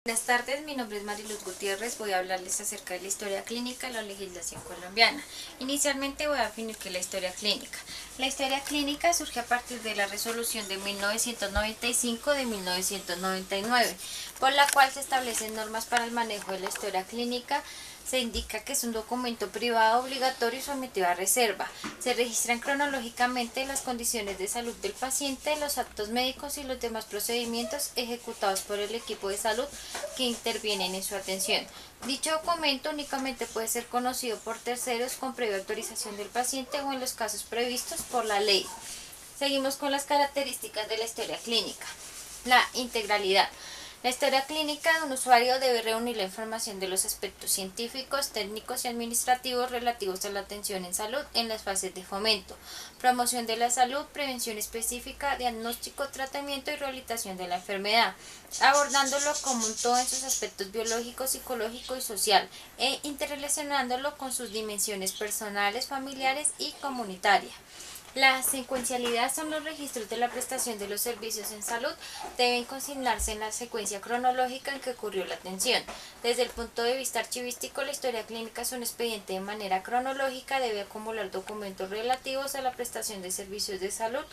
Buenas tardes, mi nombre es Mariluz Gutiérrez, voy a hablarles acerca de la historia clínica y la legislación colombiana. Inicialmente voy a definir qué es la historia clínica. La historia clínica surge a partir de la resolución de 1995 de 1999, por la cual se establecen normas para el manejo de la historia clínica. Se indica que es un documento privado obligatorio y sometido a reserva. Se registran cronológicamente las condiciones de salud del paciente, los actos médicos y los demás procedimientos ejecutados por el equipo de salud que intervienen en su atención. Dicho documento únicamente puede ser conocido por terceros con previa autorización del paciente o en los casos previstos por la ley. Seguimos con las características de la historia clínica. La integralidad. La historia clínica de un usuario debe reunir la información de los aspectos científicos, técnicos y administrativos relativos a la atención en salud en las fases de fomento, promoción de la salud, prevención específica, diagnóstico, tratamiento y rehabilitación de la enfermedad, abordándolo como un todo en sus aspectos biológico, psicológico y social, e interrelacionándolo con sus dimensiones personales, familiares y comunitarias. La secuencialidad son los registros de la prestación de los servicios en salud, deben consignarse en la secuencia cronológica en que ocurrió la atención. Desde el punto de vista archivístico, la historia clínica es un expediente de manera cronológica, debe acumular documentos relativos a la prestación de servicios de salud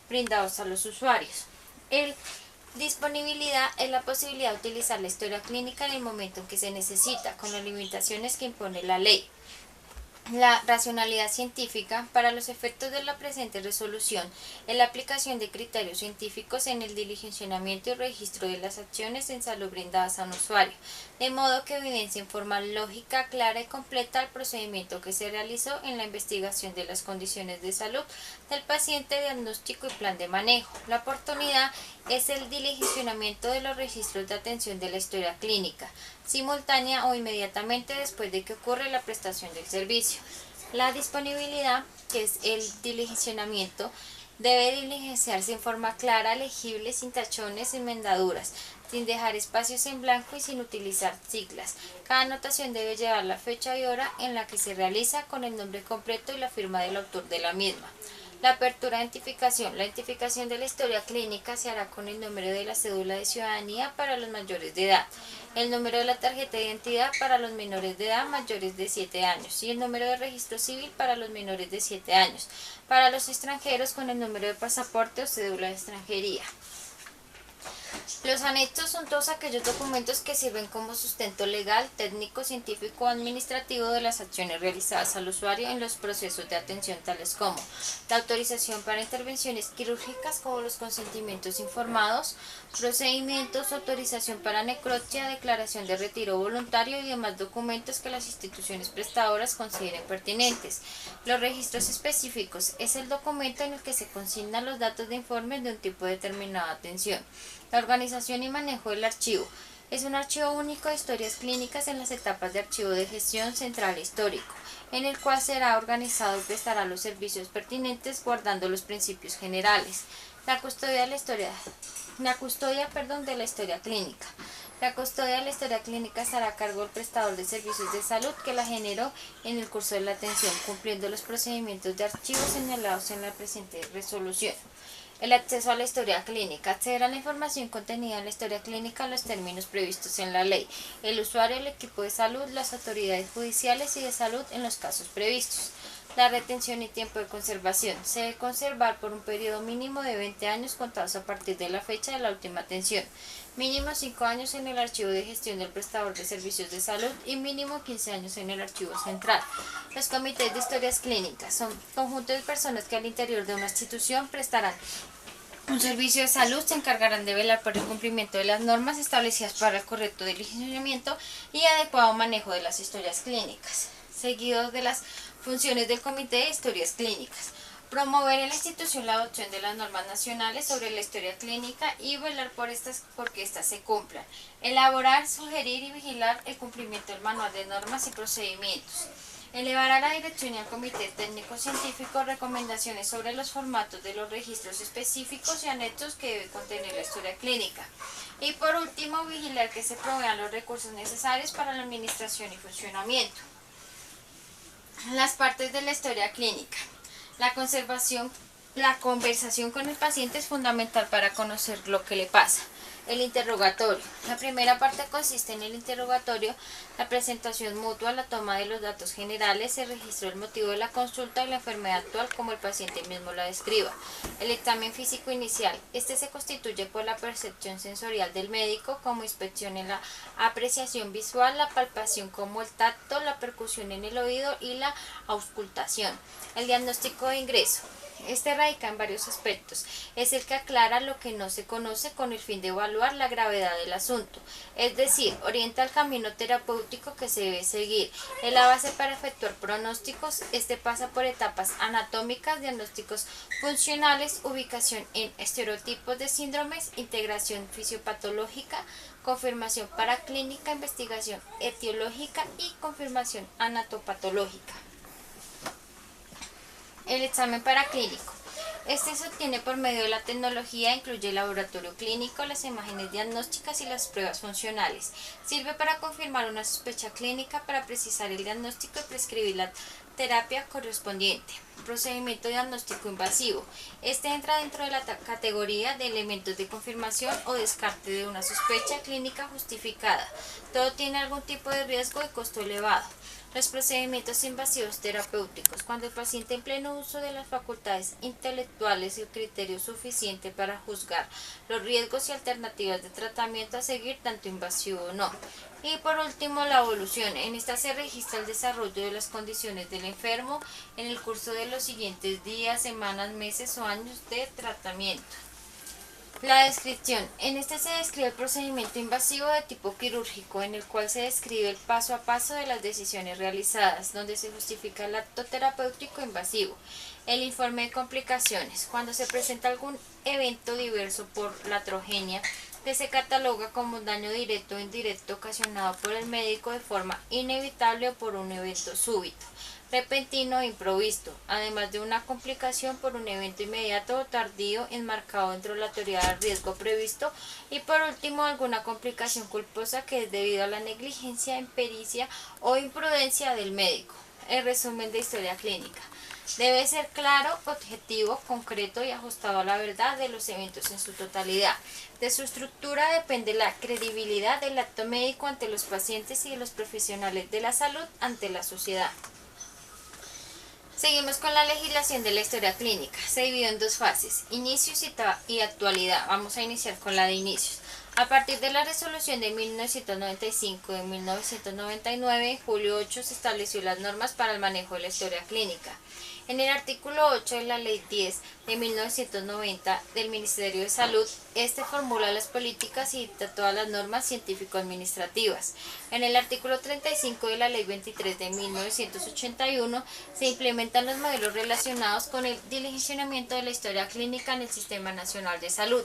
brindados a los usuarios. El disponibilidad es la posibilidad de utilizar la historia clínica en el momento en que se necesita, con las limitaciones que impone la ley. La racionalidad científica, para los efectos de la presente resolución, es la aplicación de criterios científicos en el diligenciamiento y registro de las acciones en salud brindadas a un usuario, de modo que evidencia en forma lógica, clara y completa el procedimiento que se realizó en la investigación de las condiciones de salud del paciente, diagnóstico y plan de manejo. La oportunidad es el diligenciamiento de los registros de atención de la historia clínica, simultánea o inmediatamente después de que ocurre la prestación del servicio. La disponibilidad, que es el diligenciamiento, debe diligenciarse en forma clara, legible, sin tachones, enmendaduras, sin dejar espacios en blanco y sin utilizar siglas. Cada anotación debe llevar la fecha y hora en la que se realiza con el nombre completo y la firma del autor de la misma. La apertura de identificación. La identificación de la historia clínica se hará con el número de la cédula de ciudadanía para los mayores de edad, el número de la tarjeta de identidad para los menores de edad mayores de 7 años y el número de registro civil para los menores de 7 años. Para los extranjeros, con el número de pasaporte o cédula de extranjería. Los anexos son todos aquellos documentos que sirven como sustento legal, técnico, científico o administrativo de las acciones realizadas al usuario en los procesos de atención, tales como la autorización para intervenciones quirúrgicas, como los consentimientos informados, procedimientos, autorización para necropsia, declaración de retiro voluntario y demás documentos que las instituciones prestadoras consideren pertinentes. Los registros específicos es el documento en el que se consignan los datos de informes de un tipo determinado de atención. La organización y manejo del archivo. Es un archivo único de historias clínicas en las etapas de archivo de gestión central histórico, en el cual será organizado y prestará los servicios pertinentes guardando los principios generales. La custodia de la historia clínica. La custodia de la historia clínica estará a cargo del prestador de servicios de salud que la generó en el curso de la atención, cumpliendo los procedimientos de archivo señalados en la presente resolución. El acceso a la historia clínica. Acceder a la información contenida en la historia clínica en los términos previstos en la ley. El usuario, el equipo de salud, las autoridades judiciales y de salud en los casos previstos. La retención y tiempo de conservación. Se debe conservar por un periodo mínimo de 20 años contados a partir de la fecha de la última atención. Mínimo 5 años en el archivo de gestión del prestador de servicios de salud y mínimo 15 años en el archivo central. Los comités de historias clínicas son conjuntos de personas que al interior de una institución prestarán un servicio de salud, se encargarán de velar por el cumplimiento de las normas establecidas para el correcto diligenciamiento y adecuado manejo de las historias clínicas. Seguido de las funciones del Comité de Historias Clínicas. Promover en la institución la adopción de las normas nacionales sobre la historia clínica y velar porque éstas se cumplan. Elaborar, sugerir y vigilar el cumplimiento del manual de normas y procedimientos. Elevar a la dirección y al comité técnico-científico recomendaciones sobre los formatos de los registros específicos y anexos que debe contener la historia clínica. Y por último, vigilar que se provean los recursos necesarios para la administración y funcionamiento. Las partes de la historia clínica. La conversación con el paciente es fundamental para conocer lo que le pasa. El interrogatorio. La primera parte consiste en el interrogatorio, la presentación mutua, la toma de los datos generales, se registró el motivo de la consulta y la enfermedad actual como el paciente mismo la describa. El examen físico inicial. Este se constituye por la percepción sensorial del médico, como inspección en la apreciación visual, la palpación como el tacto, la percusión en el oído y la auscultación. El diagnóstico de ingreso. Este radica en varios aspectos. Es el que aclara lo que no se conoce con el fin de evaluar la gravedad del asunto, es decir, orienta el camino terapéutico que se debe seguir. Es la base para efectuar pronósticos. Este pasa por etapas anatómicas, diagnósticos funcionales, ubicación en estereotipos de síndromes, integración fisiopatológica, confirmación paraclínica, investigación etiológica y confirmación anatopatológica. El examen paraclínico. Este se obtiene por medio de la tecnología, incluye el laboratorio clínico, las imágenes diagnósticas y las pruebas funcionales. Sirve para confirmar una sospecha clínica, para precisar el diagnóstico y prescribir la terapia correspondiente. Procedimiento diagnóstico invasivo. Este entra dentro de la categoría de elementos de confirmación o descarte de una sospecha clínica justificada. Todo tiene algún tipo de riesgo y costo elevado. Los procedimientos invasivos terapéuticos. Cuando el paciente en pleno uso de las facultades intelectuales y el criterio suficiente para juzgar los riesgos y alternativas de tratamiento a seguir, tanto invasivo o no. Y por último, la evolución. En esta se registra el desarrollo de las condiciones del enfermo en el curso de los siguientes días, semanas, meses o años de tratamiento. La descripción. En este se describe el procedimiento invasivo de tipo quirúrgico, en el cual se describe el paso a paso de las decisiones realizadas, donde se justifica el acto terapéutico invasivo. El informe de complicaciones. Cuando se presenta algún evento diverso por iatrogenia, que se cataloga como un daño directo o indirecto ocasionado por el médico de forma inevitable o por un evento súbito, repentino e improvisto, además de una complicación por un evento inmediato o tardío enmarcado dentro de la teoría del riesgo previsto, y por último alguna complicación culposa que es debido a la negligencia, impericia o imprudencia del médico. El resumen de historia clínica. Debe ser claro, objetivo, concreto y ajustado a la verdad de los eventos en su totalidad. De su estructura depende la credibilidad del acto médico ante los pacientes y de los profesionales de la salud ante la sociedad. Seguimos con la legislación de la historia clínica. Se dividió en dos fases, inicios y actualidad. Vamos a iniciar con la de inicios. A partir de la resolución de 1995 y de 1999, en julio 8 se estableció las normas para el manejo de la historia clínica. En el artículo 8 de la Ley 10 de 1990 del Ministerio de Salud, este formula las políticas y dicta todas las normas científico-administrativas. En el artículo 35 de la Ley 23 de 1981 se implementan los modelos relacionados con el dimensionamiento de la historia clínica en el Sistema Nacional de Salud.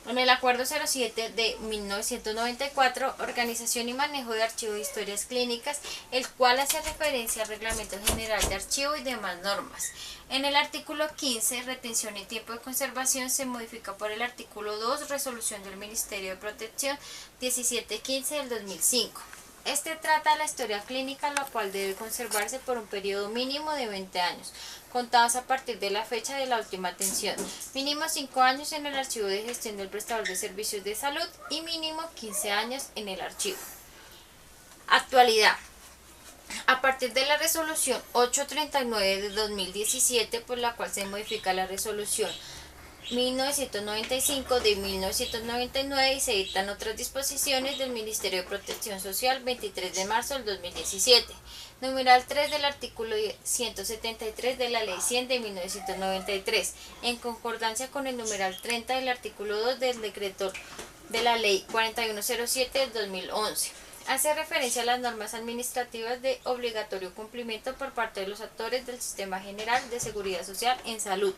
En el Acuerdo 07 de 1994, Organización y Manejo de Archivos de Historias Clínicas, el cual hace referencia al Reglamento General de Archivo y demás normas. En el artículo 15, Retención y tiempo de conservación, se modifica por el artículo 2, Resolución del Ministerio de Protección 1715 del 2005. Este trata la historia clínica, la cual debe conservarse por un periodo mínimo de 20 años, contados a partir de la fecha de la última atención, mínimo 5 años en el archivo de gestión del prestador de servicios de salud y mínimo 15 años en el archivo. Actualidad. A partir de la resolución 839 de 2017, por la cual se modifica la resolución 1995 de 1999 y se dictan otras disposiciones del Ministerio de Protección Social 23 de marzo del 2017. Numeral 3 del artículo 173 de la Ley 100 de 1993, en concordancia con el numeral 30 del artículo 2 del decreto de la Ley 4107 del 2011. Hace referencia a las normas administrativas de obligatorio cumplimiento por parte de los actores del Sistema General de Seguridad Social en Salud.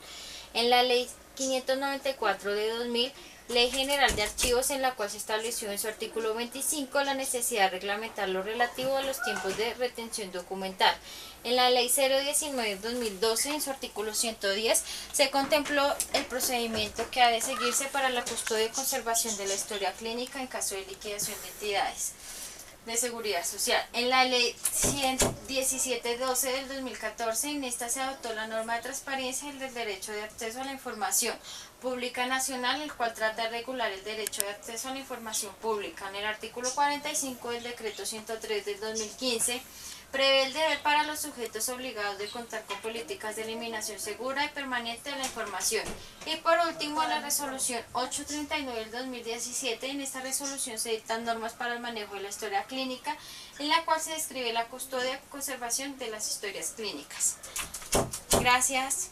En la Ley 594 de 2000, Ley General de Archivos, en la cual se estableció en su artículo 25 la necesidad de reglamentar lo relativo a los tiempos de retención documental. En la Ley 019/2012, en su artículo 110, se contempló el procedimiento que ha de seguirse para la custodia y conservación de la historia clínica en caso de liquidación de entidades de seguridad social. En la Ley 117/12 del 2014, en esta se adoptó la norma de transparencia y el derecho de acceso a la información, Pública Nacional, el cual trata de regular el derecho de acceso a la información pública. En el artículo 45 del decreto 103 del 2015, prevé el deber para los sujetos obligados de contar con políticas de eliminación segura y permanente de la información. Y por último, la resolución 839 del 2017. En esta resolución se dictan normas para el manejo de la historia clínica, en la cual se describe la custodia y conservación de las historias clínicas. Gracias.